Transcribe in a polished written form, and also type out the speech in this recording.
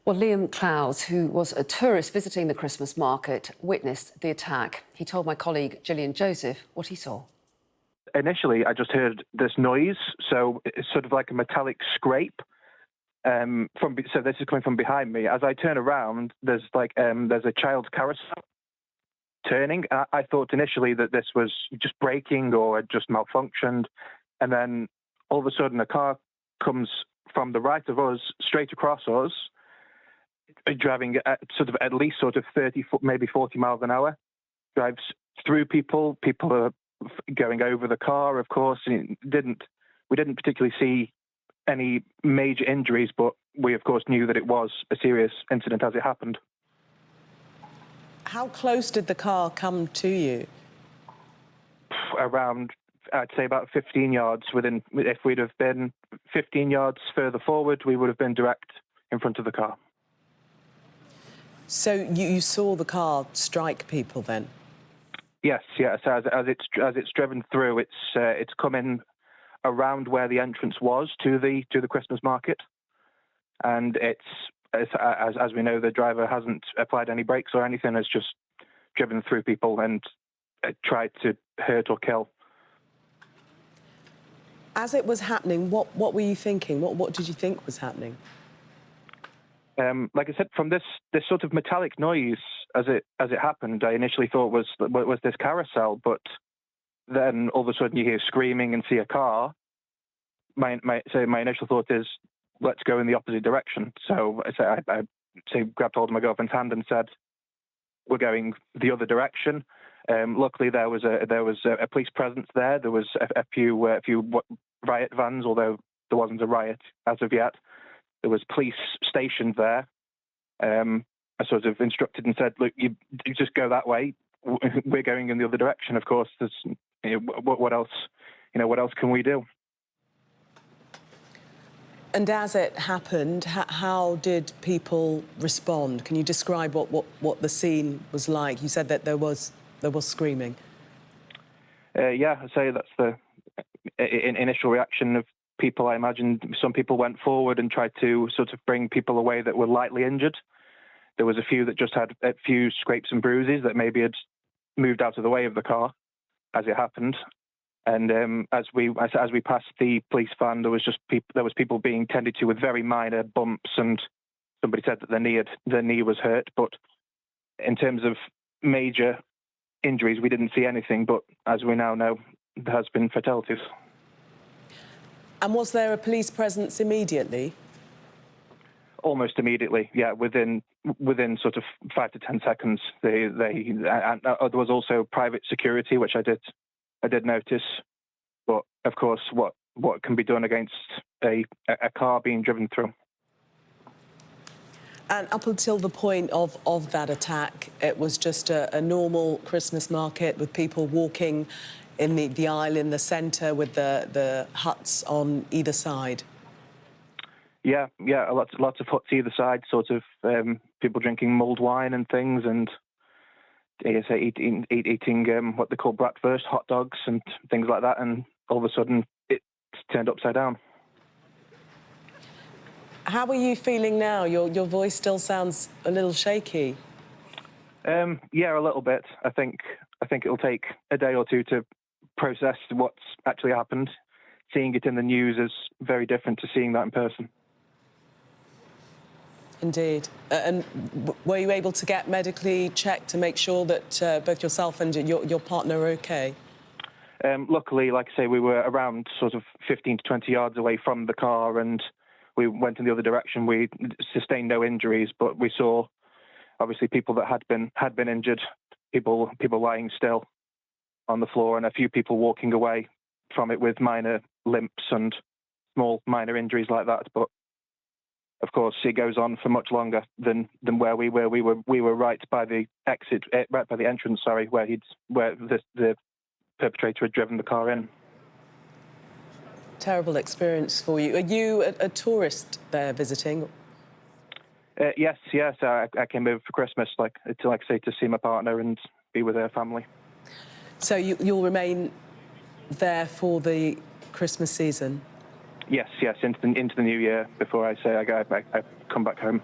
Well, Liam Clowes, who was a tourist visiting the Christmas market, witnessed the attack. He told my colleague Gillian Joseph what he saw. Initially, I just heard this noise, so it's sort of like a metallic scrape. So this is coming from behind me. As I turn around, there's a child's carousel turning. I thought initially that this was just braking or had just malfunctioned, and then all of a sudden a car comes from the right of us, straight across us, driving at least 30, maybe 40 miles an hour, drives through people. People are going over the car, of course. And we didn't particularly see any major injuries, but we, of course, knew that it was a serious incident as it happened. How close did the car come to you? Around, I'd say about 15 yards within. If we'd have been 15 yards further forward, we would have been direct in front of the car. So you saw the car strike people then? Yes. As it's driven through, it's coming around where the entrance was to the Christmas market, and as we know, the driver hasn't applied any brakes or anything. Has just driven through people and tried to hurt or kill. As it was happening, what were you thinking? What did you think was happening? Like I said, from this sort of metallic noise as it happened, I initially thought was this carousel, but then all of a sudden you hear screaming and see a car. My initial thought is, let's go in the opposite direction. So I grabbed hold of my girlfriend's hand and said, we're going the other direction. Luckily, there was a police presence there. There was a few riot vans, although there wasn't a riot as of yet. There was police stationed there. I sort of instructed and said, look, you just go that way. We're going in the other direction. Of course, what else? What else can we do? And as it happened, how did people respond? Can you describe what the scene was like? You said that there was screaming. Yeah, I'd say that's the initial reaction of people. I imagine some people went forward and tried to sort of bring people away that were lightly injured. There was a few that just had a few scrapes and bruises that maybe had moved out of the way of the car as it happened. And as we passed the police van, there was people being tended to with very minor bumps, and somebody said that their knee was hurt. But in terms of major injuries, we didn't see anything. But as we now know, there has been fatalities. And was there a police presence immediately? Almost immediately, yeah. Within sort of 5 to 10 seconds, there was also private security, which I did notice. But of course, what can be done against a car being driven through? And up until the point of that attack, it was just a normal Christmas market with people walking in the aisle in the centre with the huts on either side. Yeah, lots of huts either side, sort of people drinking mulled wine and things, and eating what they call bratwurst, hot dogs and things like that, and all of a sudden it's turned upside down. How are you feeling now? Your voice still sounds a little shaky. Yeah, a little bit. I think it'll take a day or two to process what's actually happened. Seeing it in the news is very different to seeing that in person. Indeed. And were you able to get medically checked to make sure that both yourself and your partner are okay? Luckily, like I say, we were around sort of 15 to 20 yards away from the car, and we went in the other direction. We sustained no injuries, but we saw obviously people that had been injured, people lying still on the floor, and a few people walking away from it with minor limps and small minor injuries like that. But of course, it goes on for much longer than where we were. We were right by the exit, right by the entrance. Sorry, where the perpetrator had driven the car in. Terrible experience for you. Are you a tourist there visiting? Yes. I came over for Christmas, like I say, to see my partner and be with her family. So you'll remain there for the Christmas season? Yes, into the new year before I say I come back home.